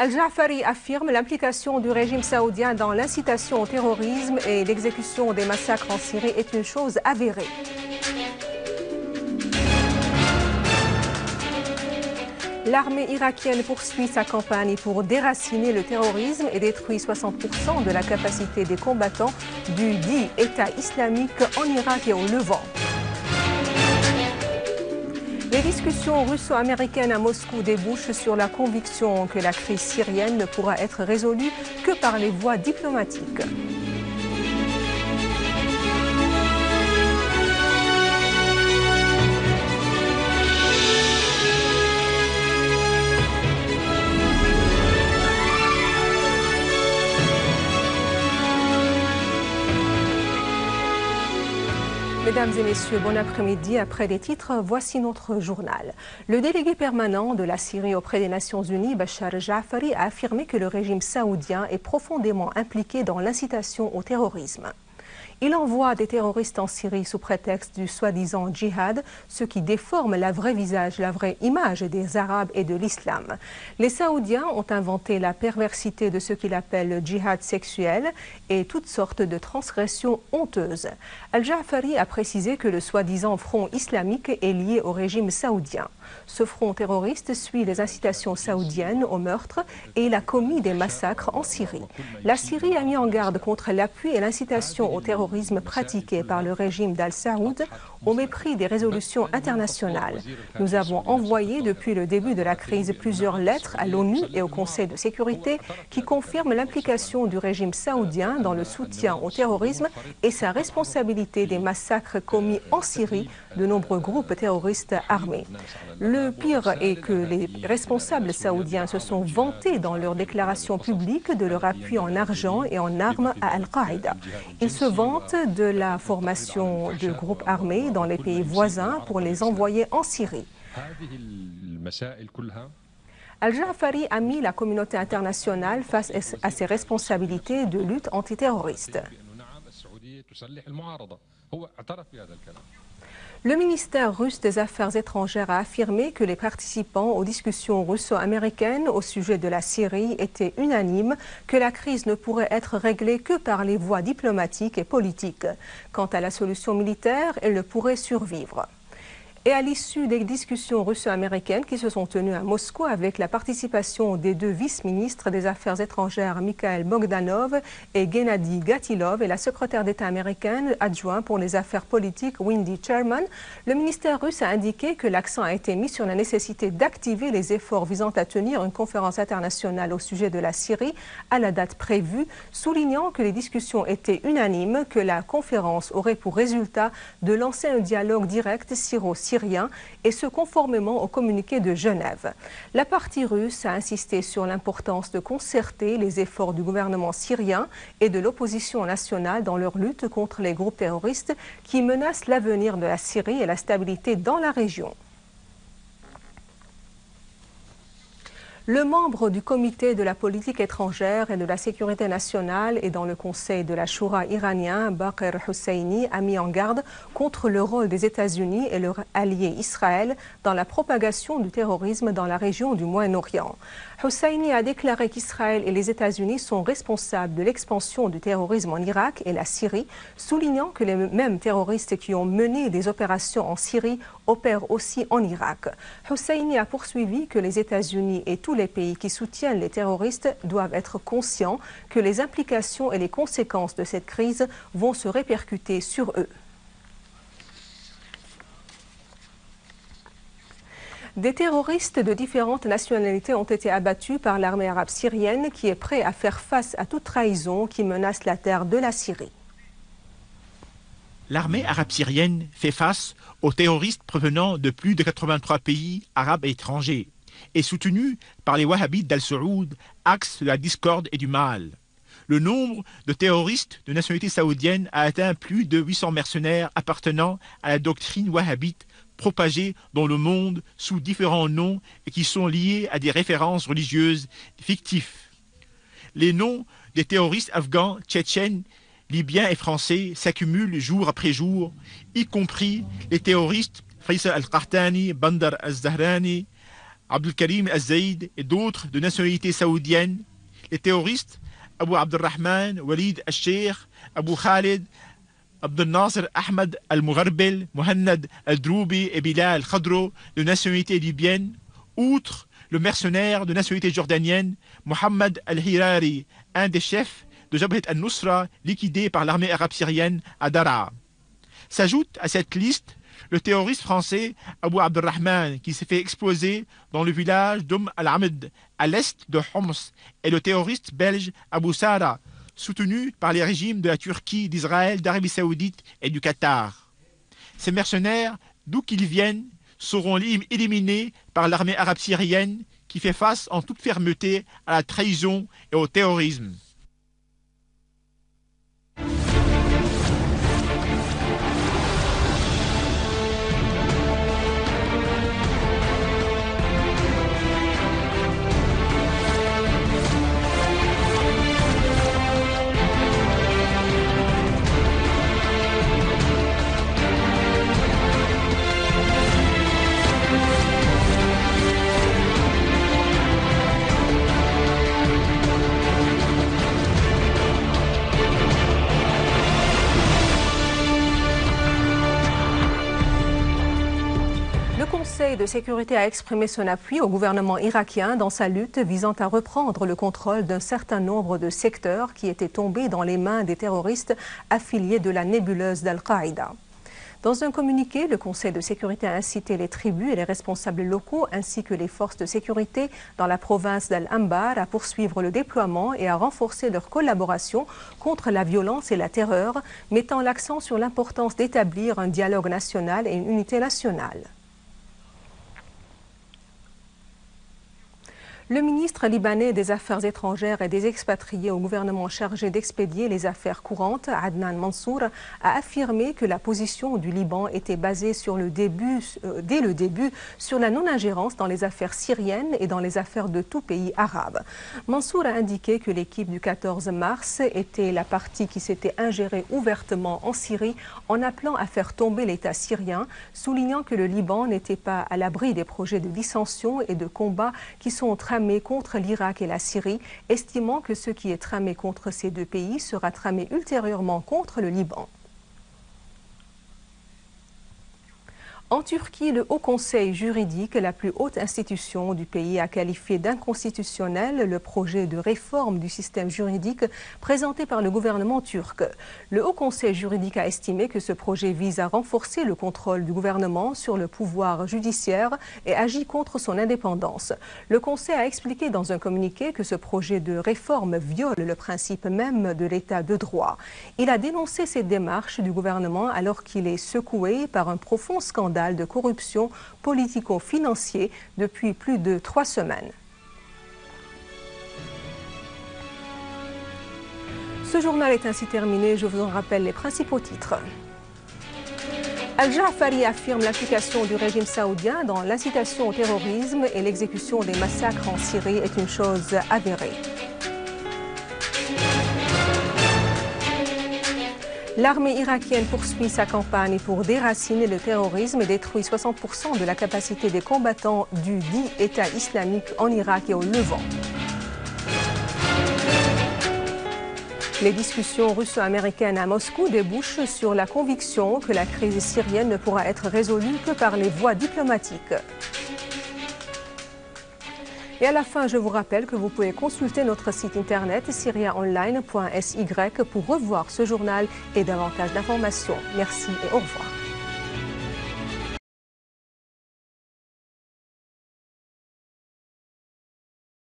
Al-Ja'fari affirme l'implication du régime saoudien dans l'incitation au terrorisme et l'exécution des massacres en Syrie est une chose avérée. L'armée irakienne poursuit sa campagne pour déraciner le terrorisme et détruit 60% de la capacité des combattants du dit État islamique en Irak et au Levant. Les discussions russo-américaines à Moscou débouchent sur la conviction que la crise syrienne ne pourra être résolue que par les voies diplomatiques. Mesdames et messieurs, bon après-midi. Après les titres, voici notre journal. Le délégué permanent de la Syrie auprès des Nations Unies, Bachar Ja'fari, a affirmé que le régime saoudien est profondément impliqué dans l'incitation au terrorisme. Il envoie des terroristes en Syrie sous prétexte du soi-disant djihad, ce qui déforme la vraie image des Arabes et de l'islam. Les Saoudiens ont inventé la perversité de ce qu'il appelle le djihad sexuel et toutes sortes de transgressions honteuses. Al-Ja'fari a précisé que le soi-disant front islamique est lié au régime saoudien. Ce front terroriste suit les incitations saoudiennes au meurtre et il a commis des massacres en Syrie. La Syrie a mis en garde contre l'appui et l'incitation au terrorisme pratiqué par le régime d'Al-Saoud au mépris des résolutions internationales. Nous avons envoyé depuis le début de la crise plusieurs lettres à l'ONU et au Conseil de sécurité qui confirment l'implication du régime saoudien dans le soutien au terrorisme et sa responsabilité des massacres commis en Syrie de nombreux groupes terroristes armés. Le pire est que les responsables saoudiens se sont vantés dans leurs déclarations publiques de leur appui en argent et en armes à Al-Qaïda. Ils se vantent de la formation de groupes armés dans les pays voisins pour les envoyer en Syrie. Al-Ja'fari a mis la communauté internationale face à ses responsabilités de lutte antiterroriste. Le ministère russe des Affaires étrangères a affirmé que les participants aux discussions russo-américaines au sujet de la Syrie étaient unanimes que la crise ne pourrait être réglée que par les voies diplomatiques et politiques. Quant à la solution militaire, elle ne pourrait survivre. Et à l'issue des discussions russo-américaines qui se sont tenues à Moscou avec la participation des deux vice-ministres des Affaires étrangères Mikhail Bogdanov et Gennady Gatilov et la secrétaire d'État américaine adjoint pour les affaires politiques Wendy Sherman, le ministère russe a indiqué que l'accent a été mis sur la nécessité d'activer les efforts visant à tenir une conférence internationale au sujet de la Syrie à la date prévue, soulignant que les discussions étaient unanimes, que la conférence aurait pour résultat de lancer un dialogue direct syro-syrien et ce conformément au communiqué de Genève. La partie russe a insisté sur l'importance de concerter les efforts du gouvernement syrien et de l'opposition nationale dans leur lutte contre les groupes terroristes qui menacent l'avenir de la Syrie et la stabilité dans la région. Le membre du comité de la politique étrangère et de la sécurité nationale et dans le conseil de la Choura iranien, Baqir Hosseini, a mis en garde contre le rôle des États-Unis et leur allié Israël dans la propagation du terrorisme dans la région du Moyen-Orient. Hosseini a déclaré qu'Israël et les États-Unis sont responsables de l'expansion du terrorisme en Irak et la Syrie, soulignant que les mêmes terroristes qui ont mené des opérations en Syrie opèrent aussi en Irak. Hosseini a poursuivi que les États-Unis et tous les pays qui soutiennent les terroristes doivent être conscients que les implications et les conséquences de cette crise vont se répercuter sur eux. Des terroristes de différentes nationalités ont été abattus par l'armée arabe syrienne qui est prête à faire face à toute trahison qui menace la terre de la Syrie. L'armée arabe syrienne fait face aux terroristes provenant de plus de 83 pays arabes et étrangers et soutenus par les wahhabites d'Al-Saoud, axe de la discorde et du mal. Le nombre de terroristes de nationalité saoudienne a atteint plus de 800 mercenaires appartenant à la doctrine wahhabite propagés dans le monde sous différents noms et qui sont liés à des références religieuses fictives. Les noms des terroristes afghans, tchétchènes, libyens et français s'accumulent jour après jour, y compris les terroristes Faisal al-Qahtani, Bandar al-Zahrani, Abdul Karim Al-Zaïd et d'autres de nationalité saoudienne, les terroristes Abu Abdurrahman, Walid Al-Sheikh, Abu Khalid, Abdel Nasser Ahmed Al-Mugharbel, Mohannad Al-Droubi et Bilal Khadro de nationalité libyenne, outre le mercenaire de nationalité jordanienne Mohamed Al-Hirari, un des chefs de Jabhat al-Nusra liquidé par l'armée arabe syrienne à Daraa. S'ajoute à cette liste le terroriste français Abu Abdurrahman qui s'est fait exploser dans le village d'Oum al-Amd à l'est de Homs et le terroriste belge Abu Sara soutenu par les régimes de la Turquie, d'Israël, d'Arabie Saoudite et du Qatar. Ces mercenaires, d'où qu'ils viennent, seront éliminés par l'armée arabe syrienne qui fait face en toute fermeté à la trahison et au terrorisme. Le Conseil de sécurité a exprimé son appui au gouvernement irakien dans sa lutte visant à reprendre le contrôle d'un certain nombre de secteurs qui étaient tombés dans les mains des terroristes affiliés de la nébuleuse d'Al-Qaïda. Dans un communiqué, le Conseil de sécurité a incité les tribus et les responsables locaux ainsi que les forces de sécurité dans la province d'Al-Anbar à poursuivre le déploiement et à renforcer leur collaboration contre la violence et la terreur, mettant l'accent sur l'importance d'établir un dialogue national et une unité nationale. Le ministre libanais des Affaires étrangères et des expatriés au gouvernement chargé d'expédier les affaires courantes, Adnan Mansour, a affirmé que la position du Liban était basée dès le début sur la non-ingérence dans les affaires syriennes et dans les affaires de tout pays arabe. Mansour a indiqué que l'équipe du 14 mars était la partie qui s'était ingérée ouvertement en Syrie en appelant à faire tomber l'État syrien, soulignant que le Liban n'était pas à l'abri des projets de dissension et de combats qui sont tramés contre l'Irak et la Syrie, estimant que ce qui est tramé contre ces deux pays sera tramé ultérieurement contre le Liban. En Turquie, le Haut Conseil juridique, la plus haute institution du pays, a qualifié d'inconstitutionnel le projet de réforme du système juridique présenté par le gouvernement turc. Le Haut Conseil juridique a estimé que ce projet vise à renforcer le contrôle du gouvernement sur le pouvoir judiciaire et agit contre son indépendance. Le Conseil a expliqué dans un communiqué que ce projet de réforme viole le principe même de l'état de droit. Il a dénoncé cette démarche du gouvernement alors qu'il est secoué par un profond scandale de corruption politico-financier depuis plus de 3 semaines. Ce journal est ainsi terminé. Je vous en rappelle les principaux titres. Al-Ja'fari affirme l'implication du régime saoudien dans l'incitation au terrorisme et l'exécution des massacres en Syrie est une chose avérée. L'armée irakienne poursuit sa campagne pour déraciner le terrorisme et détruit 60% de la capacité des combattants du dit État islamique en Irak et au Levant. Les discussions russo-américaines à Moscou débouchent sur la conviction que la crise syrienne ne pourra être résolue que par les voies diplomatiques. Et à la fin, je vous rappelle que vous pouvez consulter notre site internet syriaonline.sy pour revoir ce journal et davantage d'informations. Merci et au revoir.